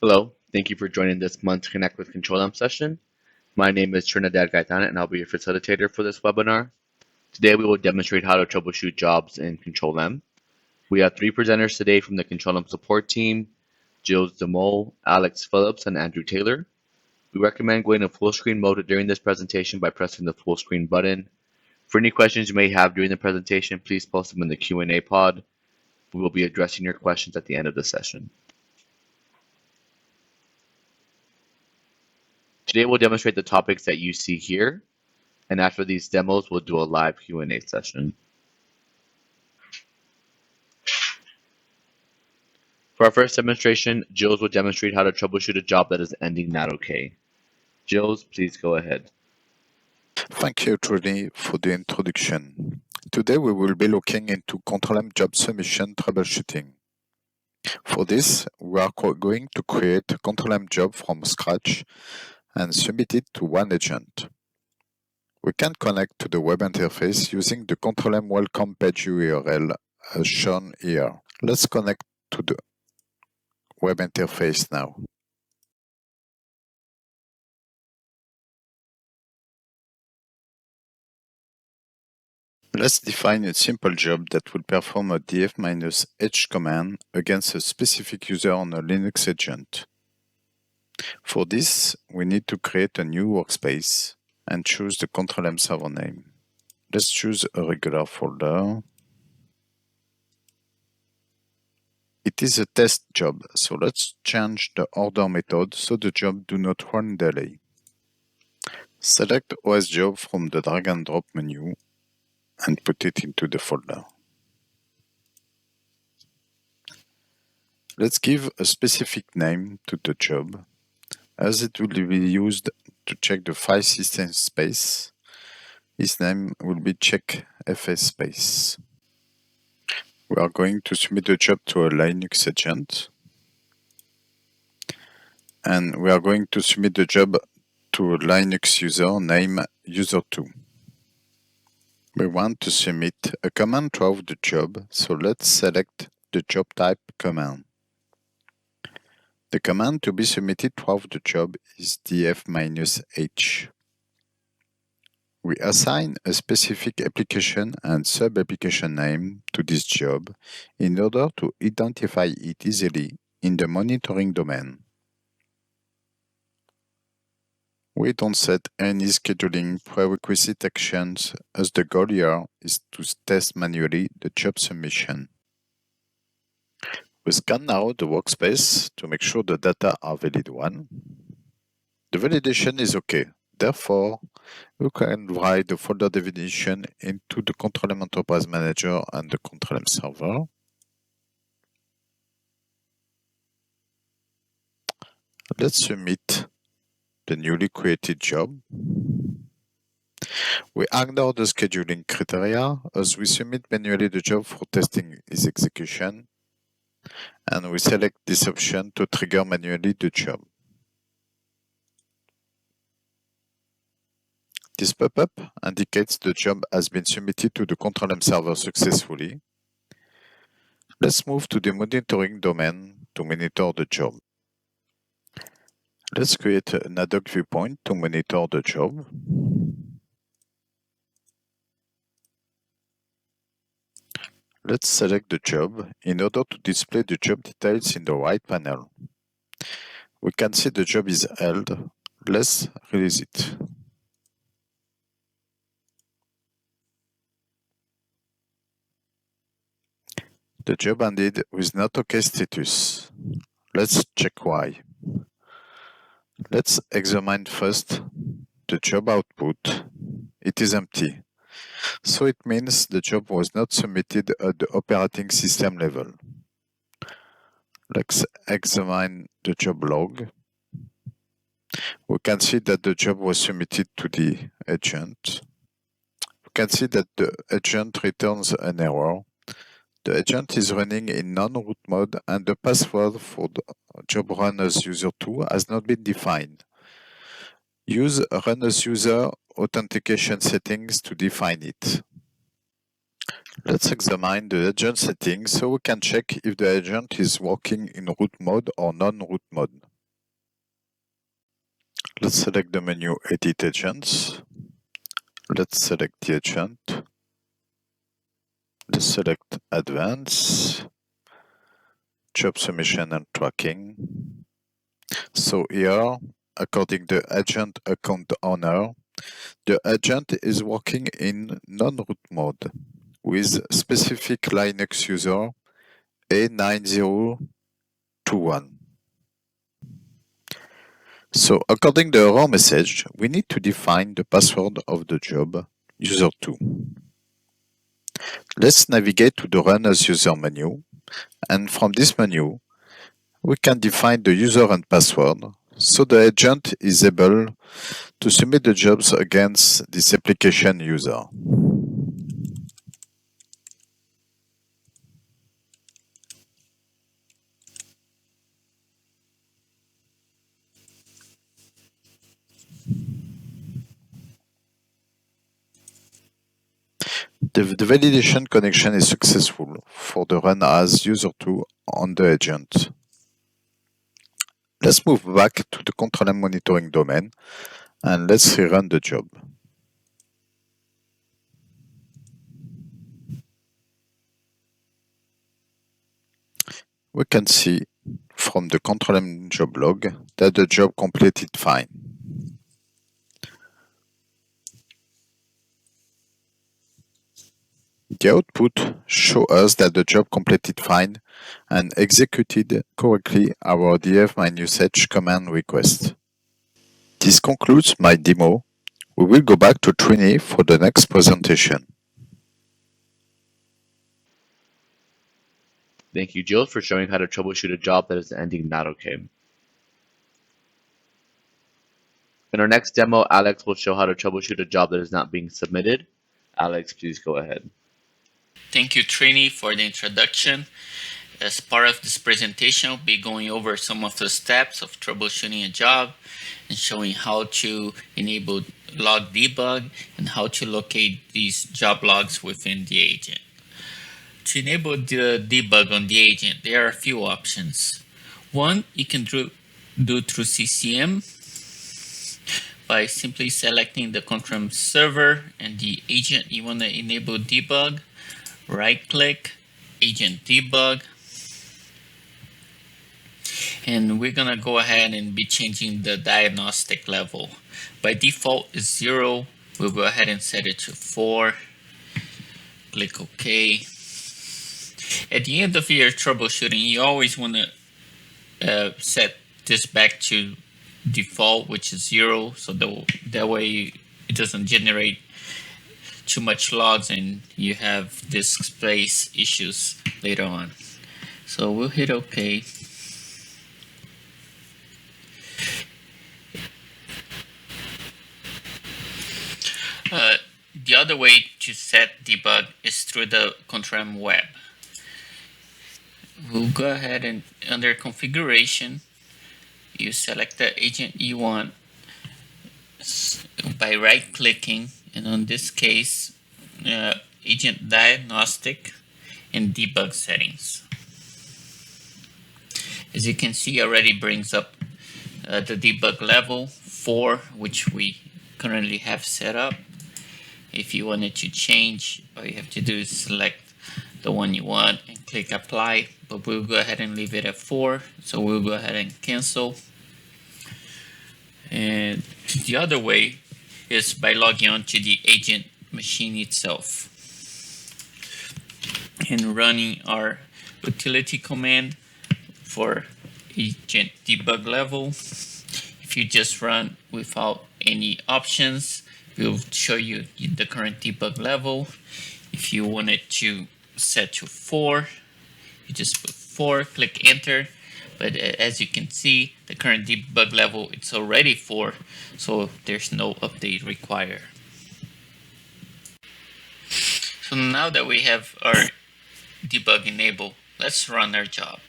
Hello, thank you for joining this month's Connect with Control M session. My name is Trinidad Gaitana and I'll be your facilitator for this webinar. Today we will demonstrate how to troubleshoot jobs in Control M. We have three presenters today from the Control M support team, Jill Demole, Alex Phillips, and Andrew Taylor. We recommend going to full screen mode during this presentation by pressing the full screen button. For any questions you may have during the presentation, please post them in the Q&A pod. We will be addressing your questions at the end of the session. Today we'll demonstrate the topics that you see here, and after these demos, we'll do a live Q&A session. For our first demonstration, Jills will demonstrate how to troubleshoot a job that is ending not okay. Jills, please go ahead. Thank you, Trini, for the introduction. Today we will be looking into Control M job submission troubleshooting. For this, we are going to create a Control M job from scratch and submit it to one agent. We can connect to the web interface using the Control M welcome page URL as shown here. Let's connect to the web interface now. Let's define a simple job that will perform a df-h command against a specific user on a Linux agent. For this, we need to create a new workspace and choose the Control M server name. Let's choose a regular folder. It is a test job, so let's change the order method so the job do not run daily. Select OS job from the drag and drop menu and put it into the folder. Let's give a specific name to the job, as it will be used to check the file system space. Its name will be check fs space. We are going to submit the job to a Linux agent, and we are going to submit the job to a Linux user named user2. We want to submit a command throughout the job, so let's select the job type command. The command to be submitted throughout the job is df-h. We assign a specific application and sub-application name to this job in order to identify it easily in the monitoring domain. We don't set any scheduling prerequisite actions, as the goal here is to test manually the job submission. We scan now the workspace to make sure the data are valid one. The validation is OK. Therefore, we can write the folder definition into the Control M Enterprise Manager and the Control M server. Let's submit the newly created job. We ignore the scheduling criteria as we submit manually the job for testing its execution, and we select this option to trigger manually the job. This pop-up indicates the job has been submitted to the Control M server successfully. Let's move to the monitoring domain to monitor the job. Let's create an ad hoc viewpoint to monitor the job. Let's select the job in order to display the job details in the right panel. We can see the job is held. Let's release it. The job ended with not OK status. Let's check why. Let's examine first the job output. It is empty, so it means the job was not submitted at the operating system level. Let's examine the job log. We can see that the job was submitted to the agent. We can see that the agent returns an error. The agent is running in non-root mode and the password for the job run as user2 has not been defined. Use run as user authentication settings to define it. Let's examine the agent settings so we can check if the agent is working in root mode or non-root mode. Let's select the menu Edit Agents. Let's select the agent. Let's select Advanced, Job Submission and Tracking. So here, according to the agent account owner, the agent is working in non-root mode with specific Linux user A9021. So according to the error message, we need to define the password of the job user2. Let's navigate to the Run as User menu, and from this menu, we can define the user and password so the agent is able to submit the jobs against this application user. The validation connection is successful for the Run as User2 on the agent. Let's move back to the control and monitoring domain and let's rerun the job. We can see from the control and job log that the job completed fine. The output shows us that the job completed fine and executed correctly our df-h command request. This concludes my demo. We will go back to Trini for the next presentation. Thank you, Jill, for showing how to troubleshoot a job that is ending not okay. In our next demo, Alex will show how to troubleshoot a job that is not being submitted. Alex, please go ahead. Thank you, Trini, for the introduction. As part of this presentation, I'll be going over some of the steps of troubleshooting a job and showing how to enable log debug and how to locate these job logs within the agent. To enable the debug on the agent, there are a few options. One, you can do through CCM by simply selecting the control server and the agent you want to enable debug. Right-click, Agent Debug, and we're gonna go ahead and be changing the diagnostic level. By default is 0. We'll go ahead and set it to 4. Click OK. At the end of your troubleshooting, you always want to set this back to default, which is 0, so that way it doesn't generate too much logs and you have disk space issues later on. So we'll hit OK. The other way to set debug is through the Control web. We'll go ahead and under configuration, you select the agent you want by right clicking, and on this case, agent diagnostic and debug settings. As you can see, already brings up the debug level 4, which we currently have set up. If you wanted to change, all you have to do is select the one you want and click apply, but we'll go ahead and leave it at 4, so we'll go ahead and cancel. And the other way is by logging on to the agent machine itself and running our utility command for agent debug level. If you just run without any options, it will show you the current debug level. If you want it to set to 4, you just put 4, click enter. But as you can see, the current debug level, it's already 4, so there's no update required. So now that we have our debug enabled, let's run our job.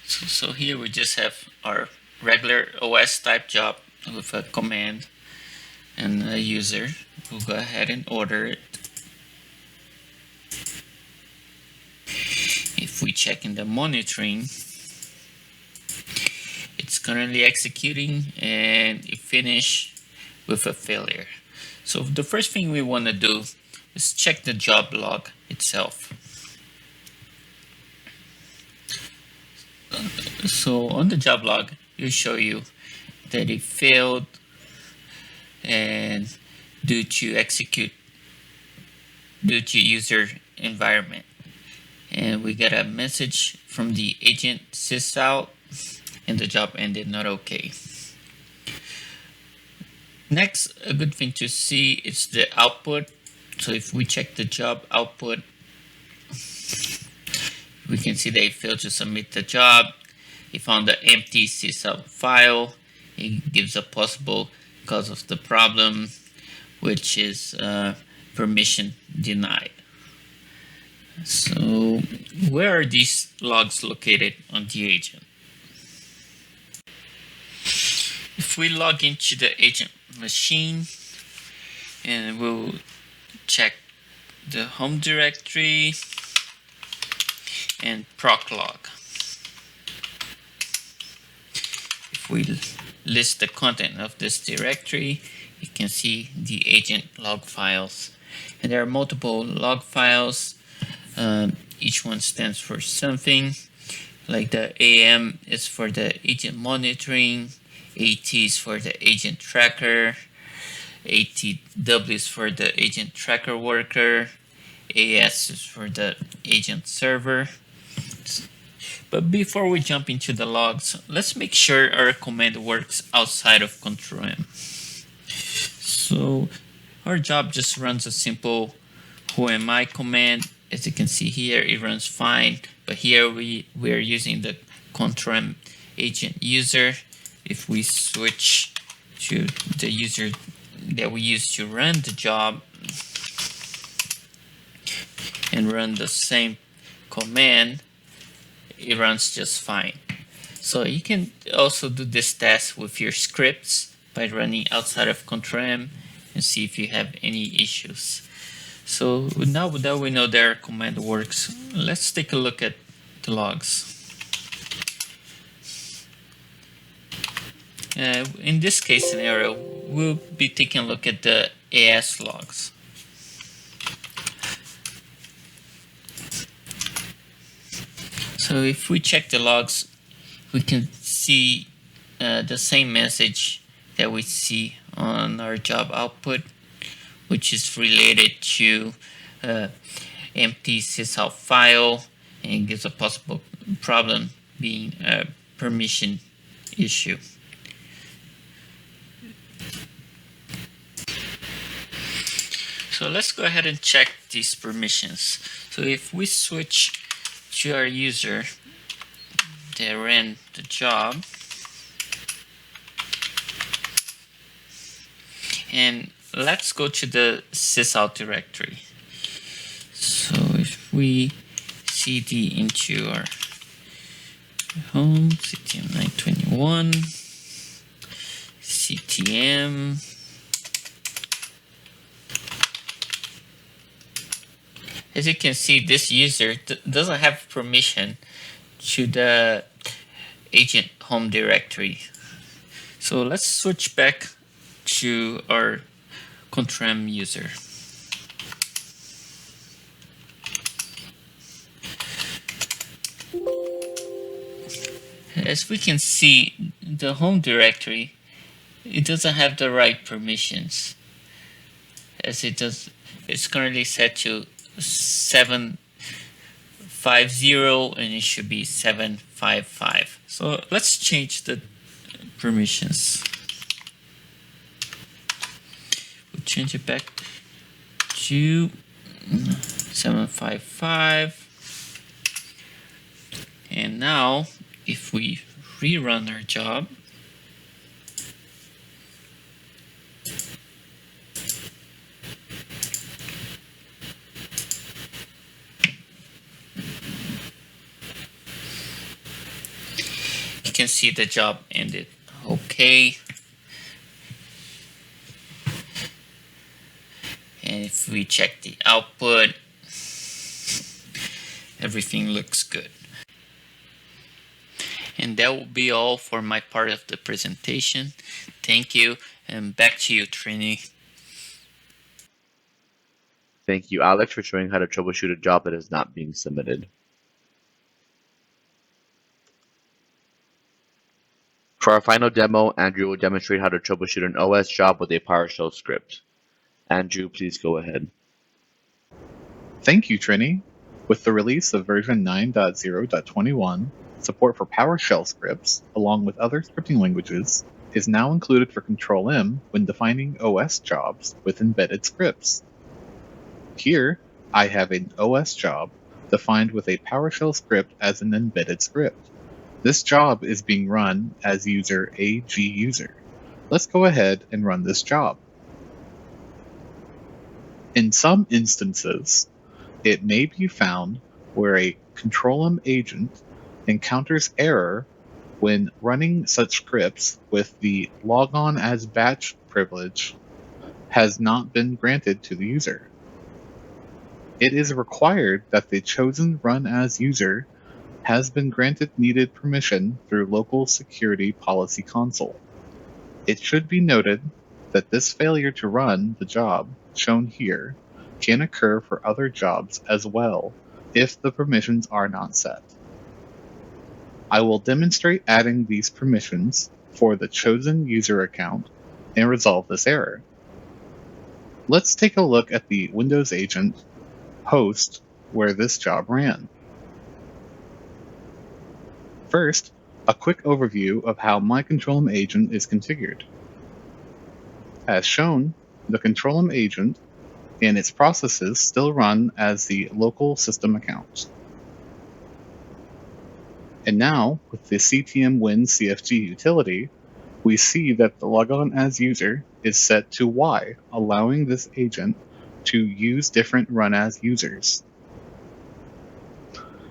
So here we just have our regular OS type job with a command and a user. We'll go ahead and order it. If we check in the monitoring, it's currently executing and it finished with a failure. So the first thing we want to do is check the job log itself. So on the job log, it will show you that it failed and due to user environment. And we get a message from the agent sysout and the job ended not okay. Next, a good thing to see is the output. So if we check the job output, we can see they failed to submit the job. It found the empty sysout file. It gives a possible cause of the problem, which is permission denied. So where are these logs located on the agent? If we log into the agent machine and we'll check the home directory and proc log. If we list the content of this directory, you can see the agent log files. And there are multiple log files. Each one stands for something. Like the AM is for the agent monitoring, AT is for the agent tracker, ATW is for the agent tracker worker, AS is for the agent server. But before we jump into the logs, let's make sure our command works outside of Control M. So our job just runs a simple who am I command. As you can see here, it runs fine, but here we're using the Control M agent user. If we switch to the user that we use to run the job and run the same command, it runs just fine. So you can also do this task with your scripts by running outside of Control M and see if you have any issues. So now that we know their command works, let's take a look at the logs. In this case scenario, we'll be taking a look at the AS logs. So if we check the logs, we can see the same message that we see on our job output, which is related to empty sysout file and gives a possible problem being a permission issue. So let's go ahead and check these permissions. So if we switch to our user that ran the job and let's go to the sysout directory. So if we cd into our home, CTM 921, CTM, as you can see, this user doesn't have permission to the agent home directory. So let's switch back to our Control M user. As we can see, the home directory, it doesn't have the right permissions, as it's currently set to 750 and it should be 755. So let's change the permissions. We'll change it back to 755. And now if we rerun our job, you can see the job ended okay. And if we check the output, everything looks good. And that will be all for my part of the presentation. Thank you, and back to you, Trini. Thank you, Alex, for showing how to troubleshoot a job that is not being submitted. For our final demo, Andrew will demonstrate how to troubleshoot an OS job with a PowerShell script. Andrew, please go ahead. Thank you, Trini. With the release of version 9.0.21, support for PowerShell scripts, along with other scripting languages, is now included for Control-M when defining OS jobs with embedded scripts. Here, I have an OS job defined with a PowerShell script as an embedded script. This job is being run as user AG-user. Let's go ahead and run this job. In some instances, it may be found where a Control-M agent encounters error when running such scripts with the logon as batch privilege has not been granted to the user. It is required that the chosen run as user has been granted needed permission through local security policy console. It should be noted that this failure to run the job shown here can occur for other jobs as well if the permissions are not set. I will demonstrate adding these permissions for the chosen user account and resolve this error. Let's take a look at the Windows agent host where this job ran. First, a quick overview of how my Control-M agent is configured. As shown, the Control-M agent and its processes still run as the local system account. And now, with the CTM Win CFG utility, we see that the logon as user is set to Y, allowing this agent to use different run as users.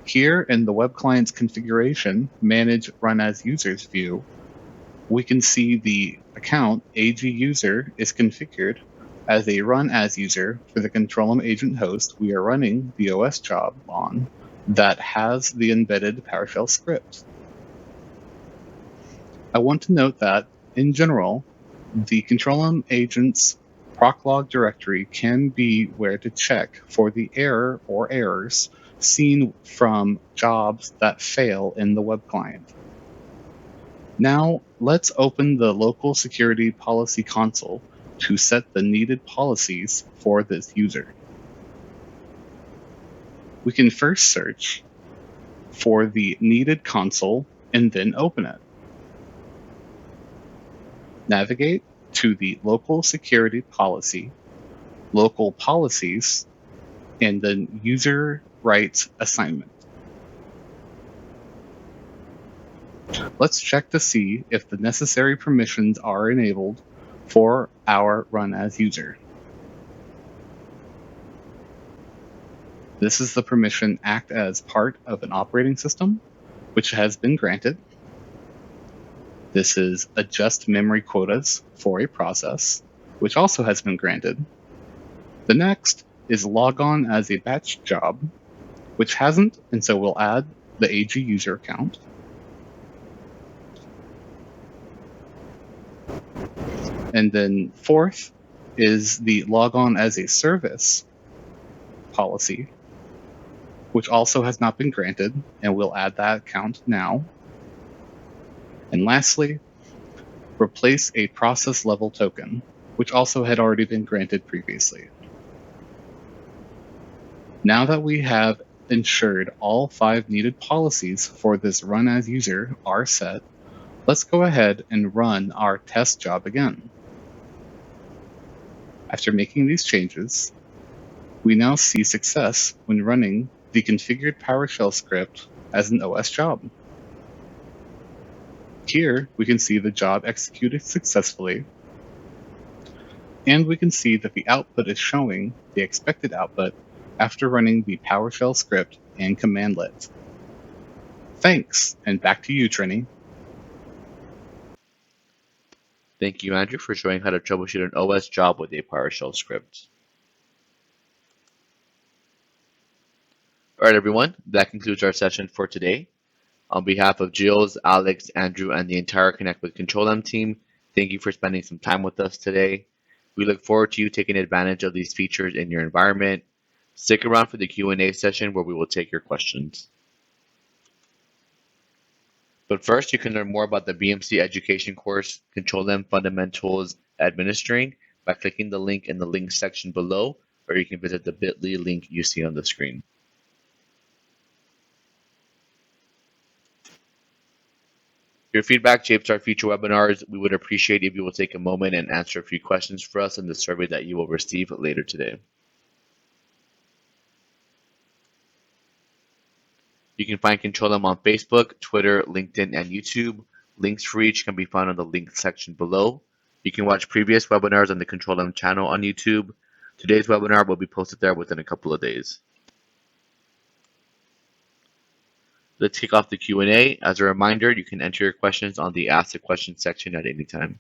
Here in the web client's configuration, manage run as users view, we can see the account AG user is configured as a run as user for the Control-M agent host we are running the OS job on that has the embedded PowerShell script. I want to note that, in general, the Control-M agent's proclog directory can be where to check for the error or errors seen from jobs that fail in the web client. Now, let's open the local security policy console to set the needed policies for this user. We can first search for the needed console and then open it. Navigate to the local security policy, local policies, and then user rights assignment. Let's check to see if the necessary permissions are enabled for our run as user. This is the permission act as part of an operating system, which has been granted. This is adjust memory quotas for a process, which also has been granted. The next is log on as a batch job, which hasn't, and so we'll add the AG user account. And then fourth is the log on as a service policy, which also has not been granted, and we'll add that account now. And lastly, replace a process level token, which also had already been granted previously. Now that we have ensured all 5 needed policies for this run as user are set, let's go ahead and run our test job again. After making these changes, we now see success when running the configured PowerShell script as an OS job. Here, we can see the job executed successfully, and we can see that the output is showing the expected output after running the PowerShell script and commandlet. Thanks, and back to you, Trini. Thank you, Andrew, for showing how to troubleshoot an OS job with a PowerShell script. All right, everyone, that concludes our session for today. On behalf of Jills, Alex, Andrew, and the entire Connect with Control M team, thank you for spending some time with us today. We look forward to you taking advantage of these features in your environment. Stick around for the Q&A session where we will take your questions. But first, you can learn more about the BMC education course, Control M Fundamentals Administering, by clicking the link in the links section below, or you can visit the bit.ly link you see on the screen. Your feedback shapes our future webinars. We would appreciate if you will take a moment and answer a few questions for us in the survey that you will receive later today. You can find Control M on Facebook, Twitter, LinkedIn, and YouTube. Links for each can be found on the links section below. You can watch previous webinars on the Control M channel on YouTube. Today's webinar will be posted there within a couple of days. Let's kick off the Q&A. As a reminder, you can enter your questions on the Ask a Question section at any time.